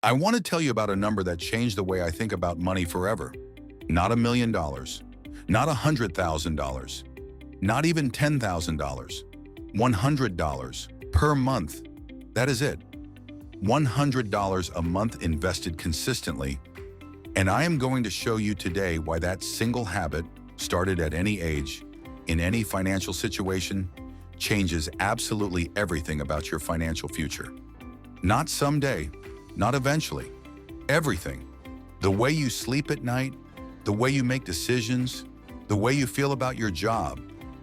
I want to tell you about a number that changed the way I think about money forever. Not $1 million, not $100,000, not even $10,000. $100 per month. That is it. $100 a month invested consistently. And I am going to show you today why that single habit, started at any age, in any financial situation, changes absolutely everything about your financial future. Not someday, not eventually. Everything. The way you sleep at night, the way you make decisions, the way you feel about your job,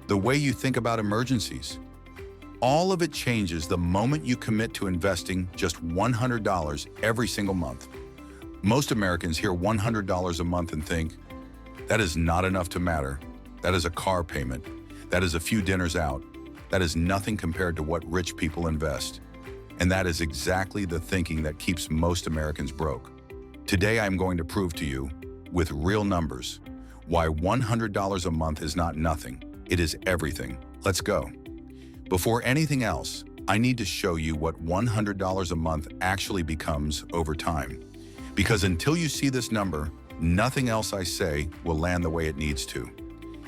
the way you think about emergencies. All of it changes the moment you commit to investing just $100 every single month. Most Americans hear $100 a month and think, that is not enough to matter. That is a car payment. That is a few dinners out. That is nothing compared to what rich people invest. And that is exactly the thinking that keeps most Americans broke. Today, I'm going to prove to you, with real numbers, why $100 a month is not nothing. It is everything. Let's go. Before anything else, I need to show you what $100 a month actually becomes over time. Because until you see this number, nothing else I say will land the way it needs to.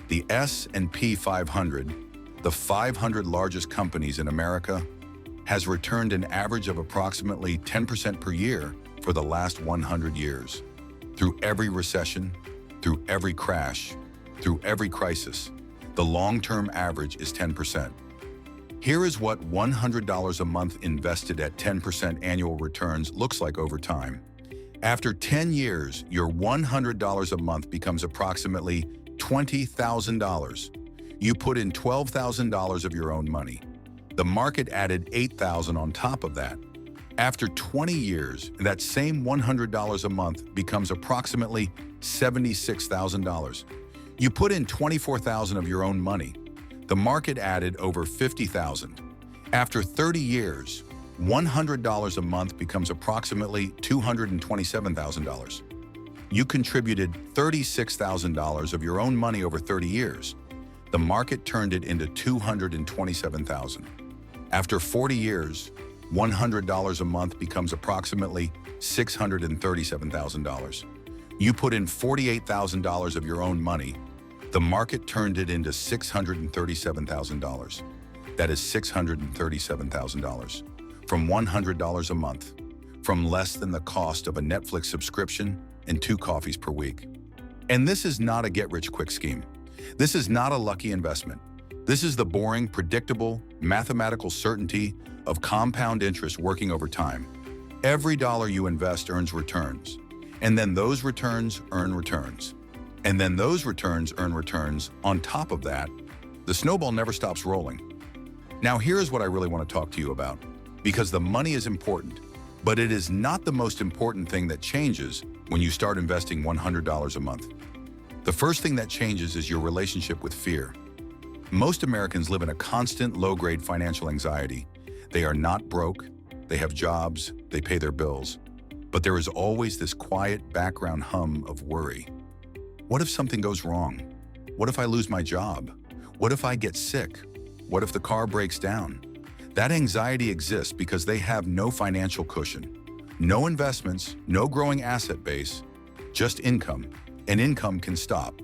The S&P 500, the 500 largest companies in America, has returned an average of approximately 10% per year for the last 100 years. Through every recession, through every crash, through every crisis, the long-term average is 10%. Here is what $100 a month invested at 10% annual returns looks like over time. After 10 years, your $100 a month becomes approximately $20,000. You put in $12,000 of your own money. The market added $8,000 on top of that. After 20 years, that same $100 a month becomes approximately $76,000. You put in $24,000 of your own money. The market added over $50,000. After 30 years, $100 a month becomes approximately $227,000. You contributed $36,000 of your own money over 30 years. The market turned it into $227,000. After 40 years, $100 a month becomes approximately $637,000. You put in $48,000 of your own money. The market turned it into $637,000. That is $637,000. From $100 a month. From less than the cost of a Netflix subscription and 2 coffees per week. And this is not a get-rich-quick scheme. This is not a lucky investment. This is the boring, predictable, mathematical certainty of compound interest working over time. Every dollar you invest earns returns, and then those returns earn returns. And then those returns earn returns. On top of that, the snowball never stops rolling. Now here's what I really want to talk to you about, because the money is important, but it is not the most important thing that changes when you start investing $100 a month. The first thing that changes is your relationship with fear. Most Americans live in a constant low-grade financial anxiety. They are not broke, they have jobs, they pay their bills. But there is always this quiet background hum of worry. What if something goes wrong? What if I lose my job? What if I get sick? What if the car breaks down? That anxiety exists because they have no financial cushion, no investments, no growing asset base, just income. And income can stop.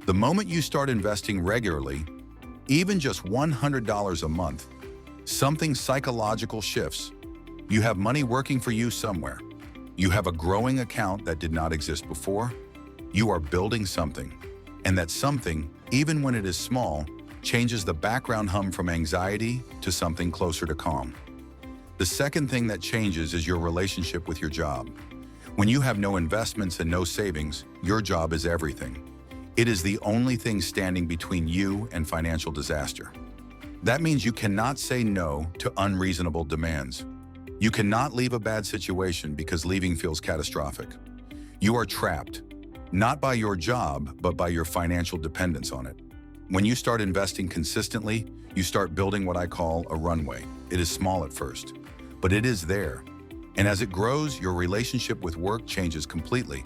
The moment you start investing regularly, even just $100 a month, something psychological shifts. You have money working for you somewhere. You have a growing account that did not exist before. You are building something. And that something, even when it is small, changes the background hum from anxiety to something closer to calm. The second thing that changes is your relationship with your job. When you have no investments and no savings, your job is everything. It is the only thing standing between you and financial disaster. That means you cannot say no to unreasonable demands. You cannot leave a bad situation because leaving feels catastrophic. You are trapped, not by your job, but by your financial dependence on it. When you start investing consistently, you start building what I call a runway. It is small at first, but it is there. And as it grows, your relationship with work changes completely.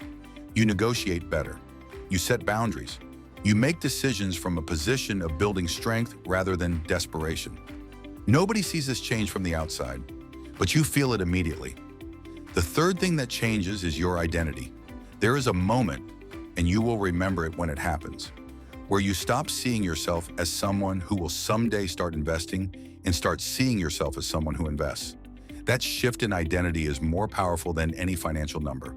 You negotiate better. You set boundaries. You make decisions from a position of building strength rather than desperation. Nobody sees this change from the outside, but you feel it immediately. The third thing that changes is your identity. There is a moment, and you will remember it when it happens, where you stop seeing yourself as someone who will someday start investing and start seeing yourself as someone who invests. That shift in identity is more powerful than any financial number.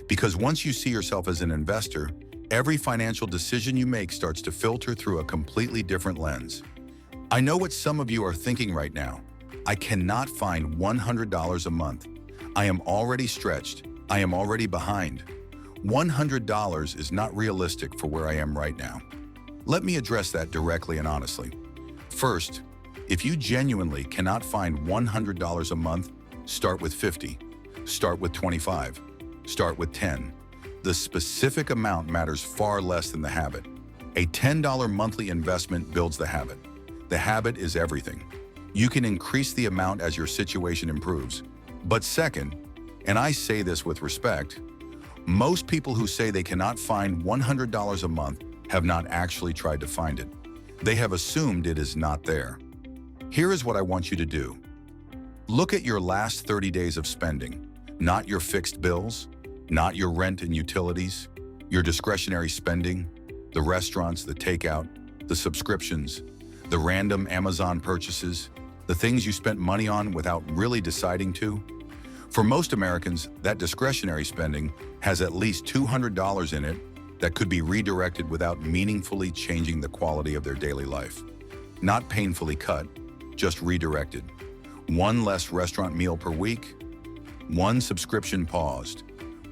Because once you see yourself as an investor, every financial decision you make starts to filter through a completely different lens. I know what some of you are thinking right now. I cannot find $100 a month. I am already stretched. I am already behind. $100 is not realistic for where I am right now. Let me address that directly and honestly. First, if you genuinely cannot find $100 a month, start with 50. Start with 25. Start with 10. The specific amount matters far less than the habit. A $10 monthly investment builds the habit. The habit is everything. You can increase the amount as your situation improves. But second, and I say this with respect, most people who say they cannot find $100 a month have not actually tried to find it. They have assumed it is not there. Here is what I want you to do. Look at your last 30 days of spending, not your fixed bills, not your rent and utilities, your discretionary spending, the restaurants, the takeout, the subscriptions, the random Amazon purchases, the things you spent money on without really deciding to. For most Americans, that discretionary spending has at least $200 in it that could be redirected without meaningfully changing the quality of their daily life. Not painfully cut, just redirected. One less restaurant meal per week, one subscription paused,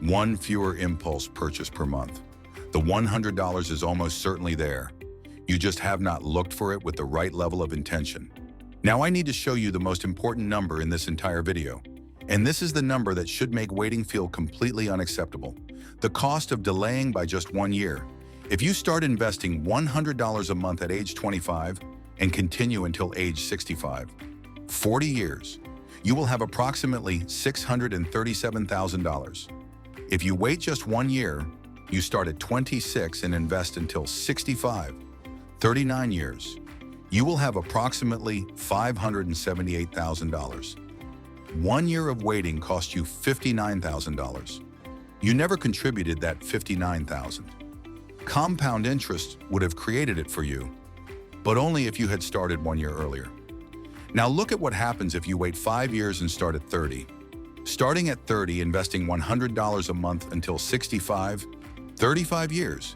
one fewer impulse purchase per month. The $100 is almost certainly there. You just have not looked for it with the right level of intention. Now I need to show you the most important number in this entire video. And this is the number that should make waiting feel completely unacceptable. The cost of delaying by just 1 year. If you start investing $100 a month at age 25 and continue until age 65, 40 years, you will have approximately $637,000. If you wait just 1 year, you start at 26 and invest until 65, 39 years, you will have approximately $578,000. 1 year of waiting cost you $59,000. You never contributed that $59,000. Compound interest would have created it for you, but only if you had started 1 year earlier. Now look at what happens if you wait 5 years and start at 30. Starting at 30, investing $100 a month until 65, 35 years,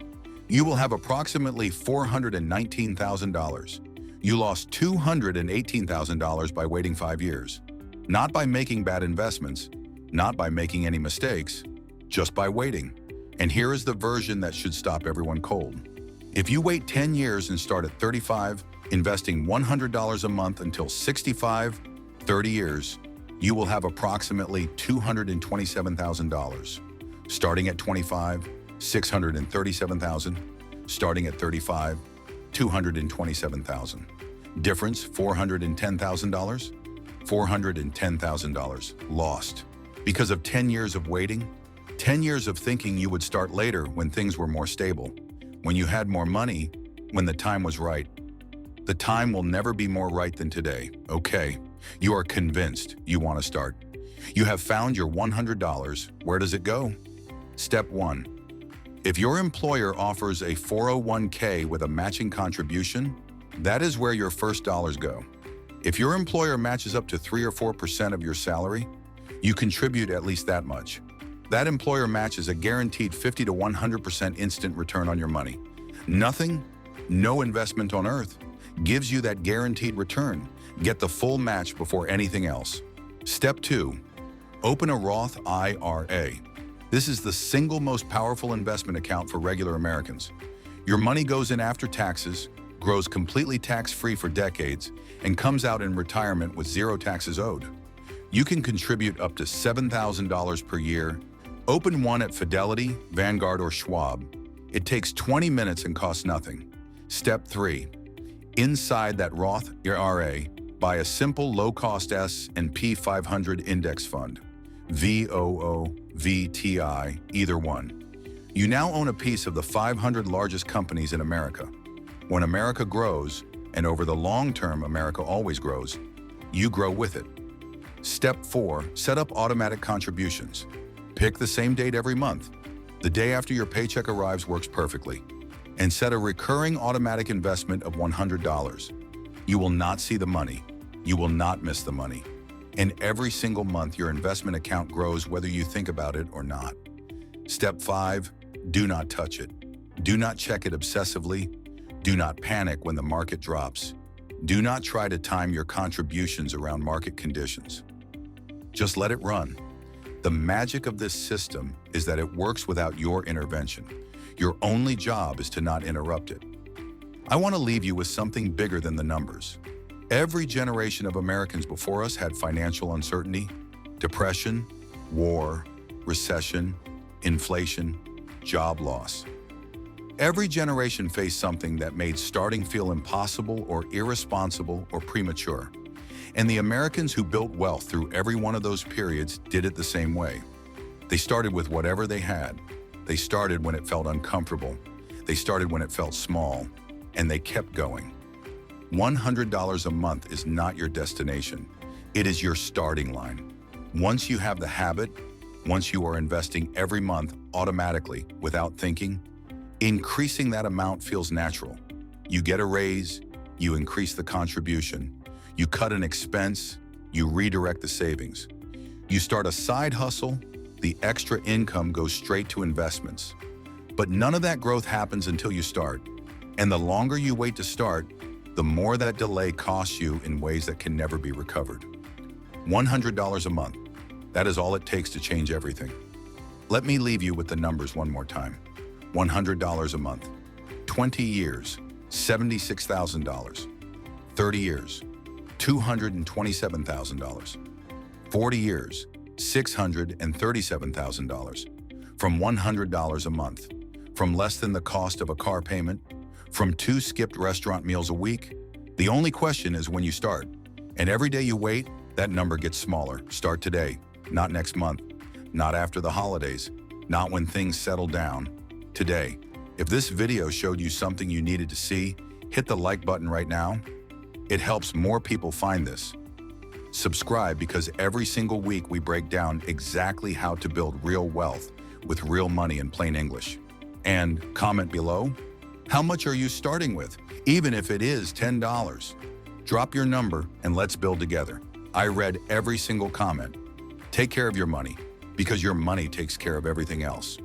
you will have approximately $419,000. You lost $218,000 by waiting 5 years. Not by making bad investments, not by making any mistakes, just by waiting. And here is the version that should stop everyone cold. If you wait 10 years and start at 35, investing $100 a month until 65, 30 years, you will have approximately $227,000. Starting at 25, $637,000. Starting at 35, $227,000. Difference, $410,000. $410,000 lost. Because of 10 years of waiting, 10 years of thinking you would start later when things were more stable, when you had more money, when the time was right. The time will never be more right than today. Okay, you are convinced you want to start. You have found your $100. Where does it go? Step 1. If your employer offers a 401k with a matching contribution, that is where your first dollars go. If your employer matches up to 3 or 4% of your salary, you contribute at least that much. That employer match is a guaranteed 50 to 100% instant return on your money. Nothing, no investment on earth, gives you that guaranteed return. Get the full match before anything else. Step 2. Open a Roth IRA. This is the single most powerful investment account for regular Americans. Your money goes in after taxes, grows completely tax-free for decades, and comes out in retirement with zero taxes owed. You can contribute up to $7,000 per year. Open one at Fidelity, Vanguard, or Schwab. It takes 20 minutes and costs nothing. Step 3. Inside that Roth IRA, buy a simple low-cost S&P 500 index fund. VOO, VTI, either one. You now own a piece of the 500 largest companies in America. When America grows, and over the long term America always grows, you grow with it. Step 4, set up automatic contributions. Pick the same date every month. The day after your paycheck arrives works perfectly. And set a recurring automatic investment of $100. You will not see the money. You will not miss the money. And every single month, your investment account grows whether you think about it or not. Step 5, do not touch it. Do not check it obsessively. Do not panic when the market drops. Do not try to time your contributions around market conditions. Just let it run. The magic of this system is that it works without your intervention. Your only job is to not interrupt it. I want to leave you with something bigger than the numbers. Every generation of Americans before us had financial uncertainty, depression, war, recession, inflation, job loss. Every generation faced something that made starting feel impossible or irresponsible or premature. And the Americans who built wealth through every one of those periods did it the same way. They started with whatever they had. They started when it felt uncomfortable. They started when it felt small. And they kept going. $100 a month is not your destination. It is your starting line. Once you have the habit, once you are investing every month automatically without thinking, increasing that amount feels natural. You get a raise, you increase the contribution, you cut an expense, you redirect the savings. You start a side hustle, the extra income goes straight to investments. But none of that growth happens until you start. And the longer you wait to start, the more that delay costs you in ways that can never be recovered. $100 a month. That is all it takes to change everything. Let me leave you with the numbers one more time. $100 a month. 20 years, $76,000. 30 years, $227,000. 40 years, $637,000. From $100 a month. From less than the cost of a car payment. From 2 skipped restaurant meals a week. The only question is when you start. And every day you wait, that number gets smaller. Start today, not next month, not after the holidays, not when things settle down. Today. If this video showed you something you needed to see, hit the like button right now. It helps more people find this. Subscribe because every single week we break down exactly how to build real wealth with real money in plain English. And comment below. How much are you starting with, even if it is $10? Drop your number and let's build together. I read every single comment. Take care of your money, because your money takes care of everything else.